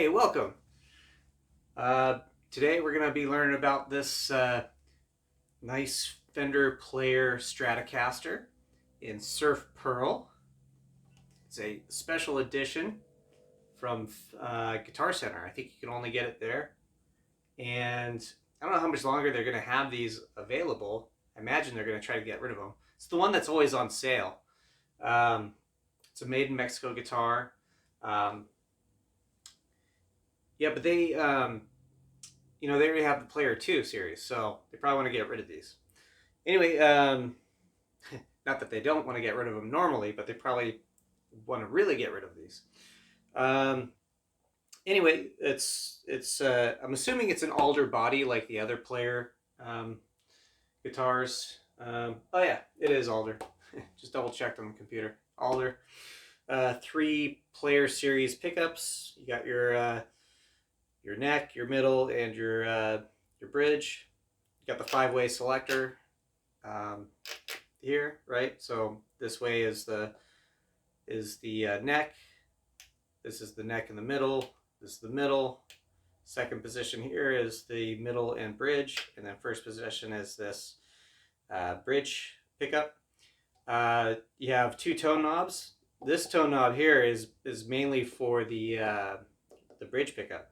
Hey, welcome. Today we're going to be learning about this nice Fender Player Stratocaster in Surf Pearl. It's a special edition from Guitar Center. I think you can only get it there. And I don't know how much longer they're going to have these available. I imagine they're going to try to get rid of them. It's the one that's always on sale. It's a made in Mexico guitar. Yeah, but they already have the Player 2 series, so they probably want to get rid of these. Anyway, not that they don't want to get rid of them normally, but they probably want to really get rid of these. Anyway, it's I'm assuming it's an alder body like the other Player guitars. Oh yeah, it is alder. Just double checked on the computer. Alder. 3 Player series pickups. You got your neck, your middle, and your bridge. You got the 5-way selector here, right? So this way is the neck. This is the neck in the middle. This is the middle. Second position here is the middle and bridge, and then first position is this bridge pickup. You have 2 tone knobs. This tone knob here is mainly for the bridge pickup.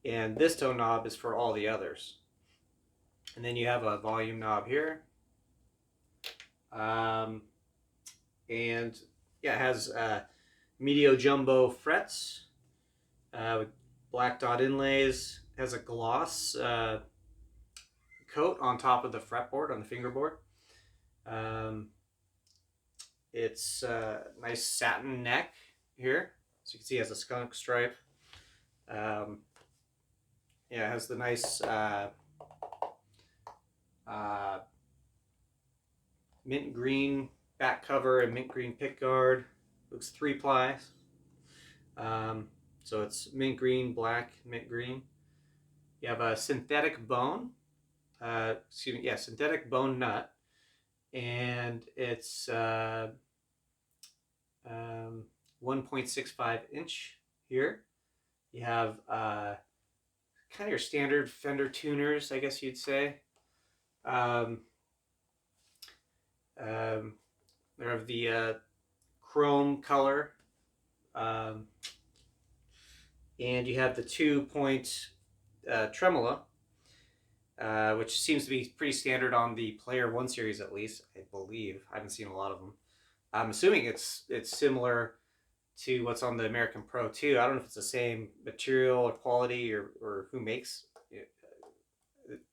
And this tone knob is for all the others. And then you have a volume knob here. And yeah, it has Medio Jumbo frets with black dot inlays. It has a gloss coat on top of the fretboard, on the fingerboard. It's a nice satin neck here. So you can see it has a skunk stripe. Yeah, it has the nice mint green back cover and mint green pick guard. Looks 3-ply. So it's mint green, black, mint green. You have a synthetic bone. Synthetic bone nut. And it's 1.65 inch here. You have kind of your standard Fender tuners, I guess you'd say. They're of the chrome color. And you have the 2-point tremolo, which seems to be pretty standard on the Player 1 series, at least, I believe. I haven't seen a lot of them. I'm assuming it's similar to what's on the American Pro 2. I don't know if it's the same material or quality or who makes it.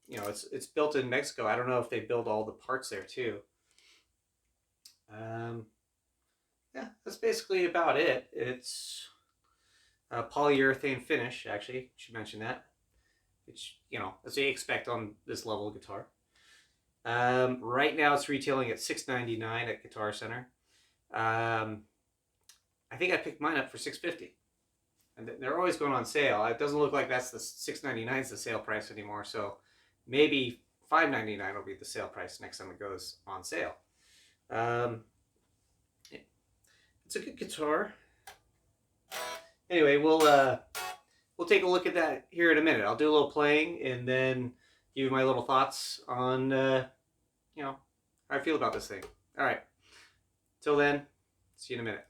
It's built in Mexico. I don't know if they build all the parts there too. Yeah, that's basically about it. It's a polyurethane finish, actually. Should mention that. Which, as you expect on this level of guitar. Right now it's retailing at $6.99 at Guitar Center. I think I picked mine up for $6.50, and they're always going on sale. It doesn't look like that's the $6.99 is the sale price anymore. So maybe $5.99 will be the sale price next time it goes on sale. It's a good guitar. Anyway, we'll take a look at that here in a minute. I'll do a little playing and then give you my little thoughts on how I feel about this thing. All right. Till then, see you in a minute.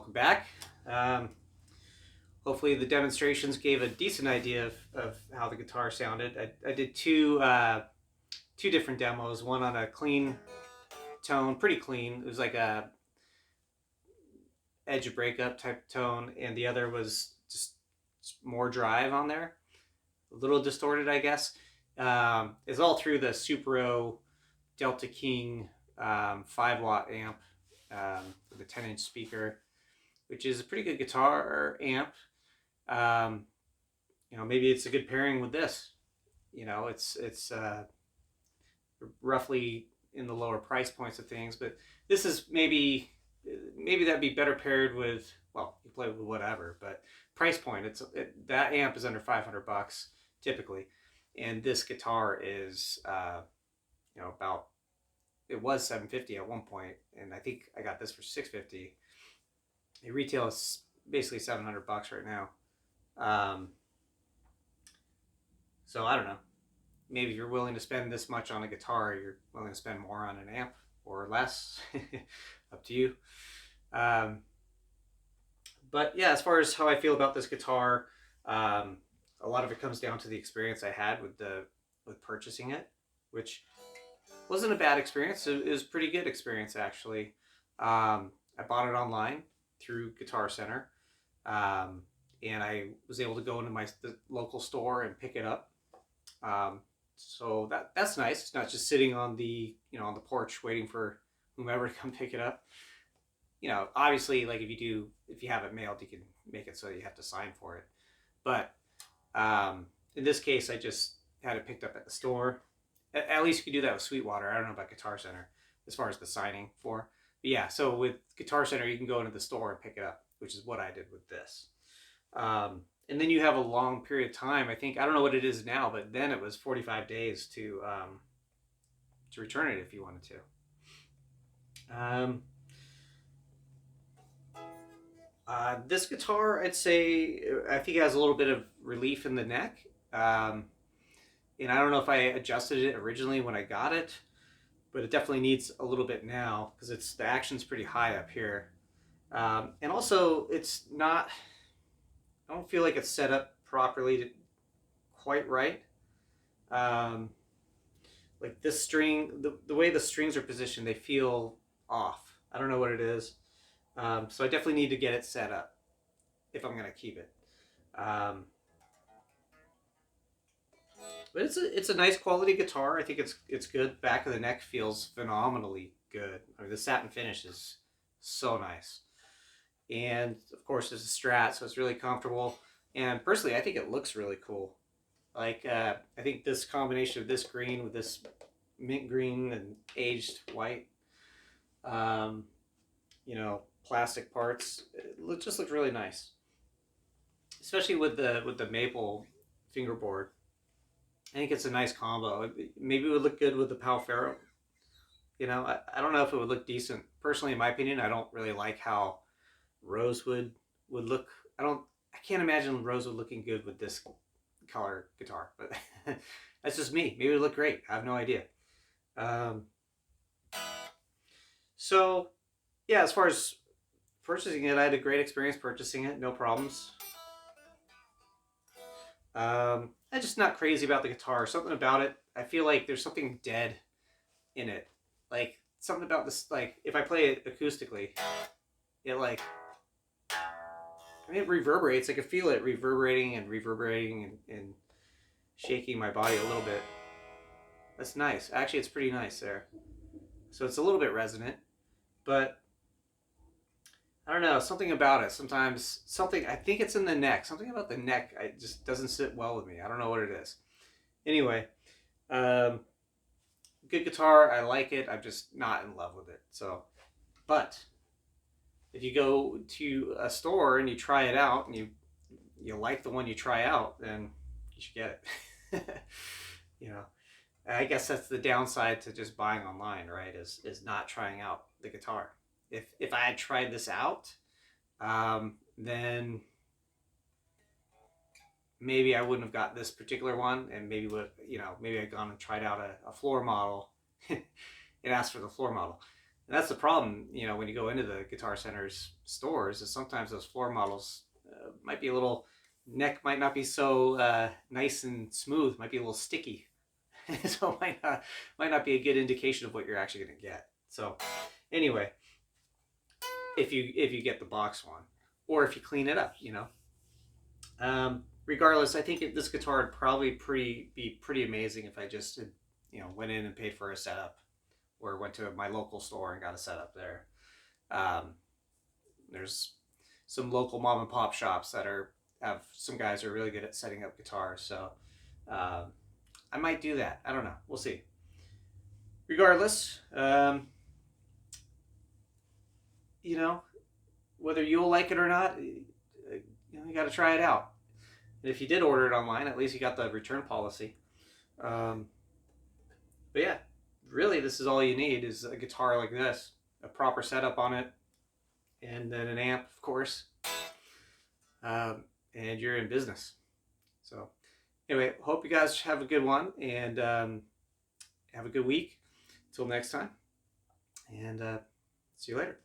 welcome back. Hopefully the demonstrations gave a decent idea of how the guitar sounded. I did two different demos, one on a clean tone, pretty clean. It was like a edge of breakup type tone, and the other was just more drive on there. A little distorted, I guess. It's all through the Supro Delta King 5-watt amp with a 10-inch speaker, which is a pretty good guitar amp. Maybe it's a good pairing with this. It's roughly in the lower price points of things, but this is maybe that'd be better paired with, well, you play with whatever, but price point, that amp is under $500 typically, and this guitar is about, it was $750 at one point, and I think I got this for $650. It retails basically $700 right now. So I don't know. Maybe if you're willing to spend this much on a guitar, you're willing to spend more on an amp or less. Up to you. But yeah, as far as how I feel about this guitar, a lot of it comes down to the experience I had with purchasing it, which wasn't a bad experience. It was a pretty good experience, actually. I bought it online through Guitar Center, and I was able to go into the local store and pick it up. So that's nice. It's not just sitting on the on the porch waiting for whomever to come pick it up. Obviously, like if you have it mailed, you can make it so you have to sign for it. But in this case, I just had it picked up at the store. At least you can do that with Sweetwater. I don't know about Guitar Center as far as the signing for. But yeah, so with Guitar Center, you can go into the store and pick it up, which is what I did with this. And then you have a long period of time. I don't know what it is now, but then it was 45 days to return it if you wanted to. This guitar, I'd say, I think it has a little bit of relief in the neck. And I don't know if I adjusted it originally when I got it, but it definitely needs a little bit now because the action's pretty high up here. And also, it's not, I don't feel like it's set up properly quite right. Like this string, the way the strings are positioned, they feel off. I don't know what it is. So I definitely need to get it set up if I'm going to keep it. But it's a nice quality guitar. I think it's good. Back of the neck feels phenomenally good. I mean, the satin finish is so nice. And of course, it's a Strat, so it's really comfortable. And personally, I think it looks really cool. Like I think this combination of this green with this mint green and aged white, plastic parts, just looks really nice. Especially with the maple fingerboard. I think it's a nice combo. Maybe it would look good with the Palfaro. I don't know if it would look decent. Personally, in my opinion, I don't really like how rosewood would look. I can't imagine rosewood looking good with this color guitar, but that's just me. Maybe it would look great. I have no idea. So yeah, as far as purchasing it, I had a great experience purchasing it. No problems. I'm just not crazy about the guitar. Something about it, I feel like there's something dead in it. Like something about this, like if I play it acoustically, it it reverberates. I can feel it reverberating and shaking my body a little bit. That's nice. Actually, it's pretty nice there. So it's a little bit resonant, but I don't know, something about it. Sometimes I think it's in the neck. Something about the neck, it just doesn't sit well with me. I don't know what it is. Anyway, good guitar. I like it. I'm just not in love with it. So, but if you go to a store and you try it out and you like the one you try out, then you should get it. I guess that's the downside to just buying online, right? Is not trying out the guitar. If I had tried this out, then maybe I wouldn't have got this particular one, and maybe I'd gone and tried out a floor model and asked for the floor model. And that's the problem, you know, when you go into the Guitar Center's stores, is sometimes those floor models might be a little, neck might not be so nice and smooth, might be a little sticky. So it might not be a good indication of what you're actually going to get. So anyway, if you get the box one, or if you clean it up, you know. Regardless, I think this guitar would probably be pretty amazing if I just you know, went in and paid for a setup, or went to my local store and got a setup there. Um, there's some local mom and pop shops that have some guys who are really good at setting up guitars, so I might do that. I don't know. We'll see. Regardless, you know, whether you'll like it or not, you know, you got to try it out. And if you did order it online, at least you got the return policy. Um, but yeah, really, this is all you need is a guitar like this, a proper setup on it, and then an amp, of course, and you're in business. So anyway, hope you guys have a good one, and have a good week. Until next time, and see you later.